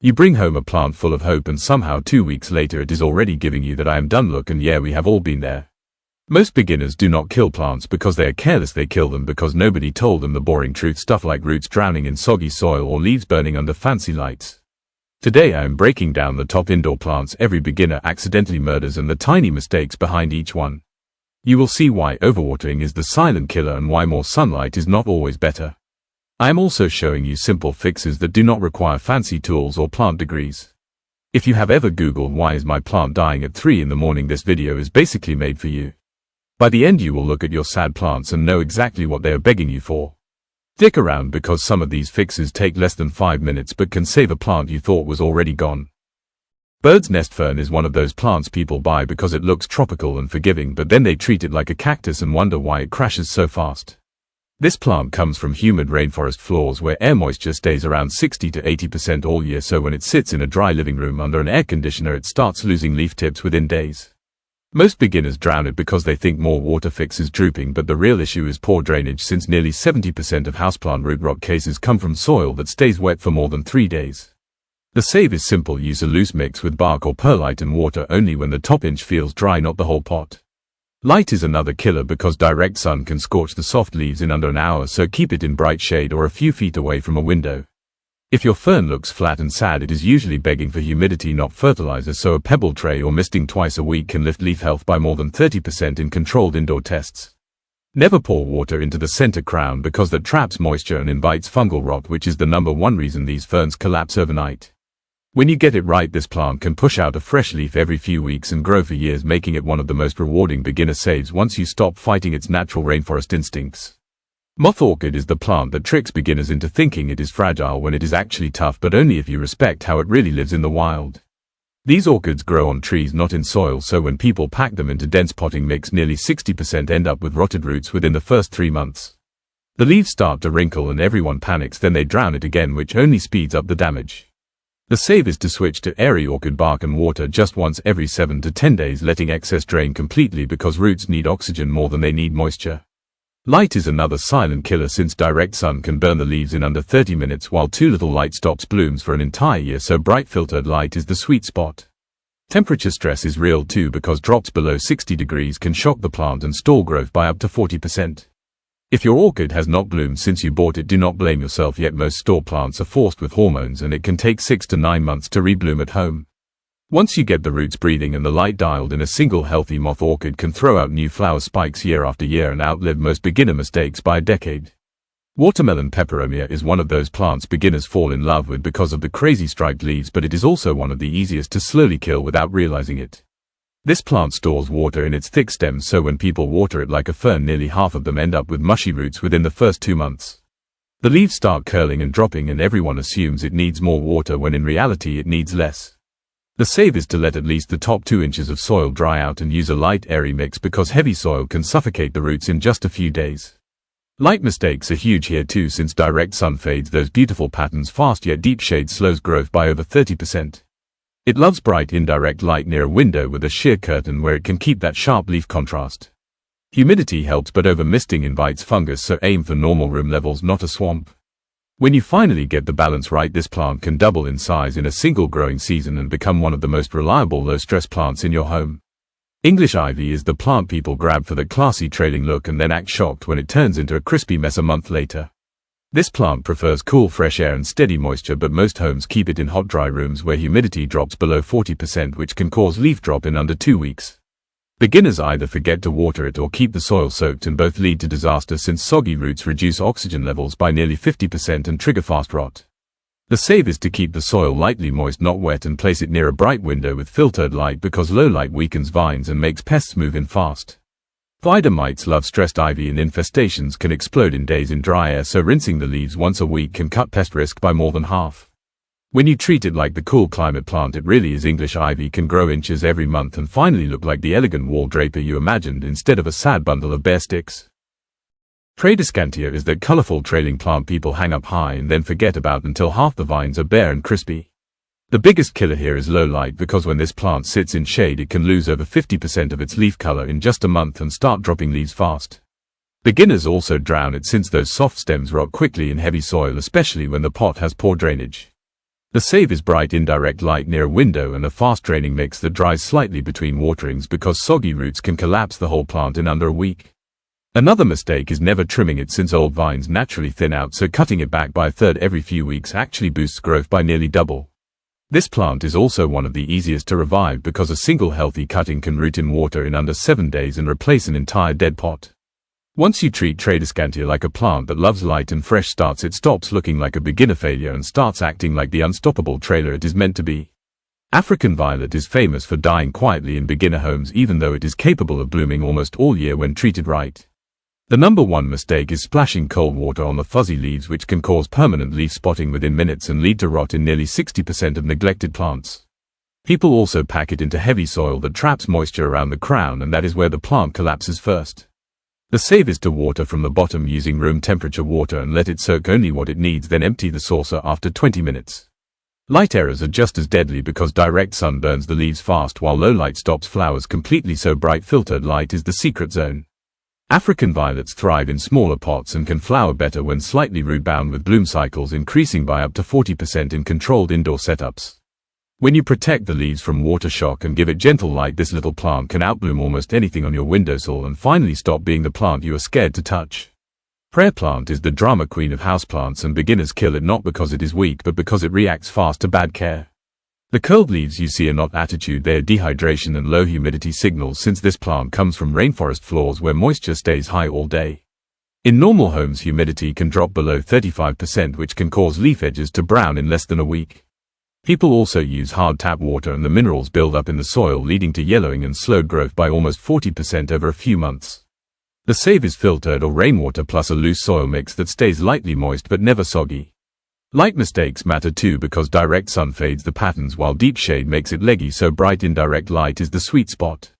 You bring home a plant full of hope and somehow 2 weeks later it is already giving you that I am done look, and yeah, we have all been there. Most beginners do not kill plants because they are careless, they kill them because nobody told them the boring truth, stuff like roots drowning in soggy soil or leaves burning under fancy lights. Today I am breaking down the top indoor plants every beginner accidentally murders and the tiny mistakes behind each one. You will see why overwatering is the silent killer and why more sunlight is not always better. I am also showing you simple fixes that do not require fancy tools or plant degrees. If you have ever Googled why is my plant dying at 3 in the morning, this video is basically made for you. By the end you will look at your sad plants and know exactly what they are begging you for. Stick around because some of these fixes take less than 5 minutes but can save a plant you thought was already gone. Bird's Nest Fern is one of those plants people buy because it looks tropical and forgiving, but then they treat it like a cactus and wonder why it crashes so fast. This plant comes from humid rainforest floors where air moisture stays around 60 to 80% all year, so when it sits in a dry living room under an air conditioner it starts losing leaf tips within days. Most beginners drown it because they think more water fixes drooping, but the real issue is poor drainage, since nearly 70% of houseplant root rot cases come from soil that stays wet for more than 3 days. The save is simple: use a loose mix with bark or perlite and water only when the top inch feels dry, not the whole pot. Light is another killer because direct sun can scorch the soft leaves in under an hour, so keep it in bright shade or a few feet away from a window. If your fern looks flat and sad, it is usually begging for humidity, not fertilizer, so a pebble tray or misting twice a week can lift leaf health by more than 30% in controlled indoor tests. Never pour water into the center crown because that traps moisture and invites fungal rot, which is the #1 reason these ferns collapse overnight. When you get it right, this plant can push out a fresh leaf every few weeks and grow for years, making it one of the most rewarding beginner saves once you stop fighting its natural rainforest instincts. Moth Orchid is the plant that tricks beginners into thinking it is fragile when it is actually tough, but only if you respect how it really lives in the wild. These orchids grow on trees, not in soil, so when people pack them into dense potting mix, nearly 60% end up with rotted roots within the first 3 months. The leaves start to wrinkle and everyone panics, then they drown it again, which only speeds up the damage. The save is to switch to airy orchid bark and water just once every 7 to 10 days, letting excess drain completely because roots need oxygen more than they need moisture. Light is another silent killer since direct sun can burn the leaves in under 30 minutes, while too little light stops blooms for an entire year, so bright filtered light is the sweet spot. Temperature stress is real too because drops below 60 degrees can shock the plant and stall growth by up to 40%. If your orchid has not bloomed since you bought it, do not blame yourself yet. Most store plants are forced with hormones and it can take 6 to 9 months to rebloom at home. Once you get the roots breathing and the light dialed in, a single healthy moth orchid can throw out new flower spikes year after year and outlive most beginner mistakes by a decade. Watermelon Peperomia is one of those plants beginners fall in love with because of the crazy striped leaves, but it is also one of the easiest to slowly kill without realizing it. This plant stores water in its thick stems, so when people water it like a fern, nearly half of them end up with mushy roots within the first 2 months. The leaves start curling and dropping and everyone assumes it needs more water when in reality it needs less. The save is to let at least the top 2 inches of soil dry out and use a light airy mix because heavy soil can suffocate the roots in just a few days. Light mistakes are huge here too, since direct sun fades those beautiful patterns fast, yet deep shade slows growth by over 30%. It loves bright indirect light near a window with a sheer curtain where it can keep that sharp leaf contrast. Humidity helps, but over misting invites fungus, so aim for normal room levels, not a swamp. When you finally get the balance right, this plant can double in size in a single growing season and become one of the most reliable low-stress plants in your home. English ivy is the plant people grab for the classy trailing look and then act shocked when it turns into a crispy mess a month later. This plant prefers cool fresh air and steady moisture, but most homes keep it in hot dry rooms where humidity drops below 40%, which can cause leaf drop in under 2 weeks. Beginners either forget to water it or keep the soil soaked, and both lead to disaster since soggy roots reduce oxygen levels by nearly 50% and trigger fast rot. The save is to keep the soil lightly moist, not wet, and place it near a bright window with filtered light because low light weakens vines and makes pests move in fast. Spider mites love stressed ivy and infestations can explode in days in dry air, so rinsing the leaves once a week can cut pest risk by more than half. When you treat it like the cool climate plant it really is, English ivy can grow inches every month and finally look like the elegant wall draper you imagined instead of a sad bundle of bare sticks. Tradescantia is that colorful trailing plant people hang up high and then forget about until half the vines are bare and crispy. The biggest killer here is low light, because when this plant sits in shade it can lose over 50% of its leaf color in just a month and start dropping leaves fast. Beginners also drown it since those soft stems rot quickly in heavy soil, especially when the pot has poor drainage. The save is bright indirect light near a window and a fast draining mix that dries slightly between waterings because soggy roots can collapse the whole plant in under a week. Another mistake is never trimming it since old vines naturally thin out, so cutting it back by a third every few weeks actually boosts growth by nearly double. This plant is also one of the easiest to revive because a single healthy cutting can root in water in under 7 days and replace an entire dead pot. Once you treat Tradescantia like a plant that loves light and fresh starts, it stops looking like a beginner failure and starts acting like the unstoppable trailer it is meant to be. African violet is famous for dying quietly in beginner homes, even though it is capable of blooming almost all year when treated right. The number one mistake is splashing cold water on the fuzzy leaves, which can cause permanent leaf spotting within minutes and lead to rot in nearly 60% of neglected plants. People also pack it into heavy soil that traps moisture around the crown, and that is where the plant collapses first. The save is to water from the bottom using room temperature water and let it soak only what it needs, then empty the saucer after 20 minutes. Light errors are just as deadly because direct sun burns the leaves fast while low light stops flowers completely, so bright filtered light is the secret zone. African violets thrive in smaller pots and can flower better when slightly root-bound, with bloom cycles increasing by up to 40% in controlled indoor setups. When you protect the leaves from water shock and give it gentle light, this little plant can outbloom almost anything on your windowsill and finally stop being the plant you are scared to touch. Prayer plant is the drama queen of houseplants, and beginners kill it not because it is weak but because it reacts fast to bad care. The curled leaves you see are not attitude, they are dehydration and low humidity signals, since this plant comes from rainforest floors where moisture stays high all day. In normal homes, humidity can drop below 35%, which can cause leaf edges to brown in less than a week. People also use hard tap water and the minerals build up in the soil, leading to yellowing and slowed growth by almost 40% over a few months. The save is filtered or rainwater plus a loose soil mix that stays lightly moist but never soggy. Light mistakes matter too because direct sun fades the patterns while deep shade makes it leggy, so bright indirect light is the sweet spot.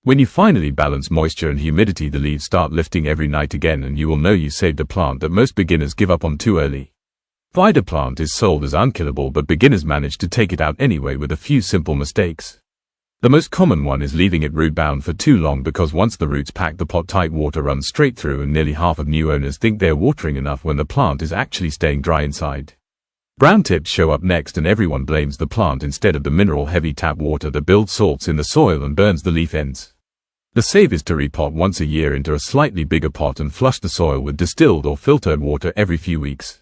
When you finally balance moisture and humidity, the leaves start lifting every night again, and you will know you saved a plant that most beginners give up on too early. Spider plant is sold as unkillable, but beginners manage to take it out anyway with a few simple mistakes. The most common one is leaving it root-bound for too long, because once the roots pack the pot tight, water runs straight through, and nearly half of new owners think they're watering enough when the plant is actually staying dry inside. Brown tips show up next, and everyone blames the plant instead of the mineral-heavy tap water that builds salts in the soil and burns the leaf ends. The save is to repot once a year into a slightly bigger pot and flush the soil with distilled or filtered water every few weeks.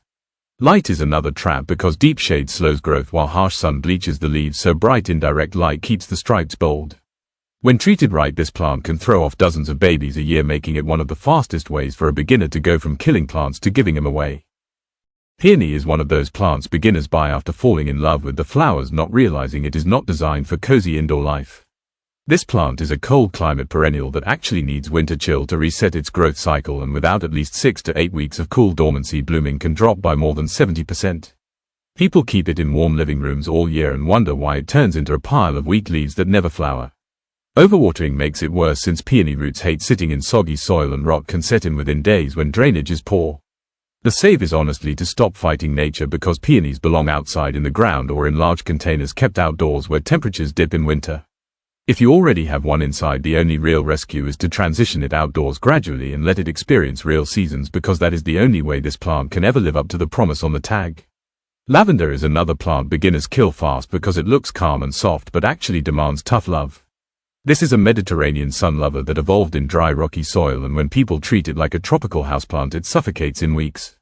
Light is another trap because deep shade slows growth while harsh sun bleaches the leaves, so bright indirect light keeps the stripes bold. When treated right, this plant can throw off dozens of babies a year, making it one of the fastest ways for a beginner to go from killing plants to giving them away. Peony is one of those plants beginners buy after falling in love with the flowers, not realizing it is not designed for cozy indoor life. This plant is a cold climate perennial that actually needs winter chill to reset its growth cycle, and without at least 6 to 8 weeks of cool dormancy, blooming can drop by more than 70%. People keep it in warm living rooms all year and wonder why it turns into a pile of weak leaves that never flower. Overwatering makes it worse, since peony roots hate sitting in soggy soil and rot can set in within days when drainage is poor. The save is honestly to stop fighting nature, because peonies belong outside in the ground or in large containers kept outdoors where temperatures dip in winter. If you already have one inside, the only real rescue is to transition it outdoors gradually and let it experience real seasons, because that is the only way this plant can ever live up to the promise on the tag. Lavender is another plant beginners kill fast because it looks calm and soft but actually demands tough love. This is a Mediterranean sun lover that evolved in dry rocky soil, and when people treat it like a tropical houseplant, it suffocates in weeks.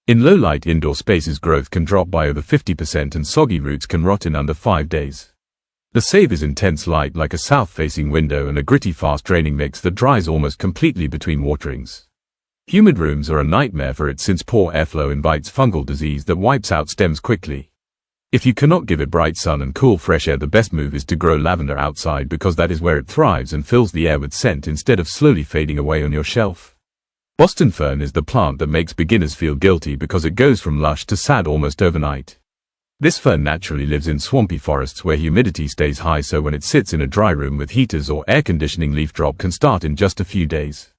In low light indoor spaces, growth can drop by over 50% and soggy roots can rot in under 5 days. The save is intense light like a south-facing window and a gritty fast-draining mix that dries almost completely between waterings. Humid rooms are a nightmare for it, since poor airflow invites fungal disease that wipes out stems quickly. If you cannot give it bright sun and cool fresh air, the best move is to grow lavender outside, because that is where it thrives and fills the air with scent instead of slowly fading away on your shelf. Boston fern is the plant that makes beginners feel guilty because it goes from lush to sad almost overnight. This fern naturally lives in swampy forests where humidity stays high, so when it sits in a dry room with heaters or air conditioning, leaf drop can start in just a few days.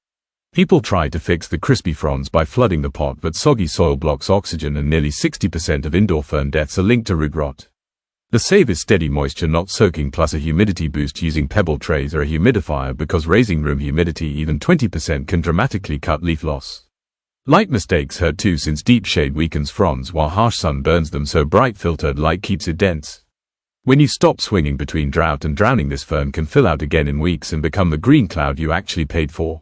People try to fix the crispy fronds by flooding the pot, but soggy soil blocks oxygen, and nearly 60% of indoor fern deaths are linked to root rot. The save is steady moisture not soaking plus a humidity boost using pebble trays or a humidifier, because raising room humidity even 20% can dramatically cut leaf loss. Light mistakes hurt too, since deep shade weakens fronds while harsh sun burns them, so bright filtered light keeps it dense. When you stop swinging between drought and drowning, this fern can fill out again in weeks and become the green cloud you actually paid for.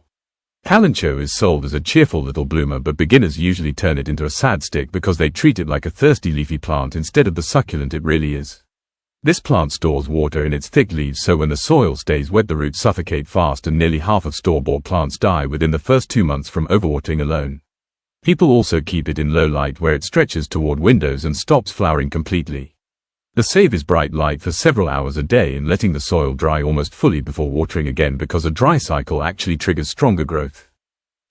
Kalanchoe is sold as a cheerful little bloomer, but beginners usually turn it into a sad stick because they treat it like a thirsty leafy plant instead of the succulent it really is. This plant stores water in its thick leaves, so when the soil stays wet the roots suffocate fast, and nearly half of store-bought plants die within the first 2 months from overwatering alone. People also keep it in low light where it stretches toward windows and stops flowering completely. The save is bright light for several hours a day and letting the soil dry almost fully before watering again, because a dry cycle actually triggers stronger growth.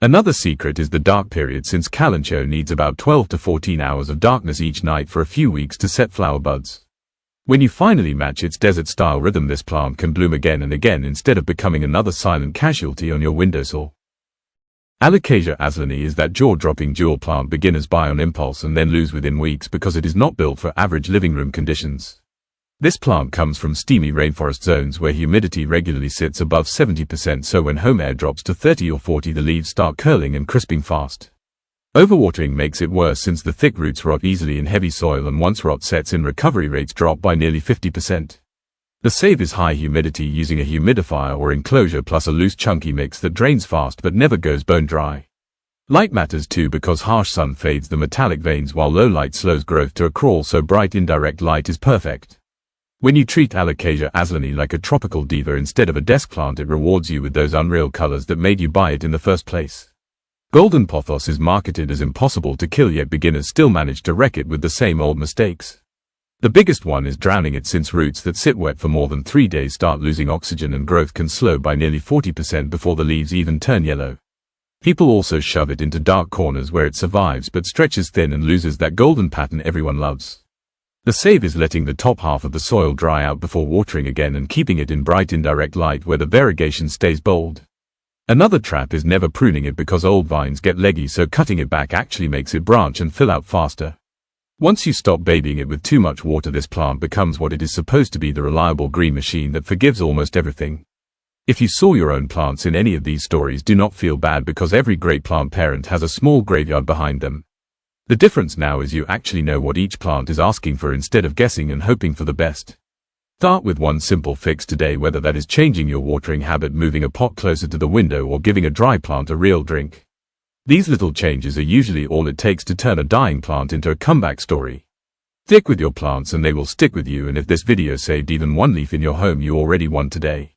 Another secret is the dark period, since Kalanchoe needs about 12 to 14 hours of darkness each night for a few weeks to set flower buds. When you finally match its desert-style rhythm, this plant can bloom again and again instead of becoming another silent casualty on your windowsill. Alocasia Azlanii is that jaw-dropping jewel plant beginners buy on impulse and then lose within weeks because it is not built for average living room conditions. This plant comes from steamy rainforest zones where humidity regularly sits above 70%, so when home air drops to 30 or 40 the leaves start curling and crisping fast. Overwatering makes it worse, since the thick roots rot easily in heavy soil, and once rot sets in, recovery rates drop by nearly 50%. The save is high humidity using a humidifier or enclosure plus a loose chunky mix that drains fast but never goes bone dry. Light matters too, because harsh sun fades the metallic veins while low light slows growth to a crawl, so bright indirect light is perfect. When you treat Alocasia Azlanii like a tropical diva instead of a desk plant, it rewards you with those unreal colors that made you buy it in the first place. Golden Pothos is marketed as impossible to kill, yet beginners still manage to wreck it with the same old mistakes. The biggest one is drowning it, since roots that sit wet for more than 3 days start losing oxygen and growth can slow by nearly 40% before the leaves even turn yellow. People also shove it into dark corners where it survives but stretches thin and loses that golden pattern everyone loves. The save is letting the top half of the soil dry out before watering again and keeping it in bright indirect light where the variegation stays bold. Another trap is never pruning it, because old vines get leggy, so cutting it back actually makes it branch and fill out faster. Once you stop babying it with too much water, this plant becomes what it is supposed to be, the reliable green machine that forgives almost everything. If you saw your own plants in any of these stories, do not feel bad, because every great plant parent has a small graveyard behind them. The difference now is you actually know what each plant is asking for instead of guessing and hoping for the best. Start with one simple fix today, whether that is changing your watering habit, moving a pot closer to the window, or giving a dry plant a real drink. These little changes are usually all it takes to turn a dying plant into a comeback story. Stick with your plants and they will stick with you, and if this video saved even one leaf in your home, you already won today.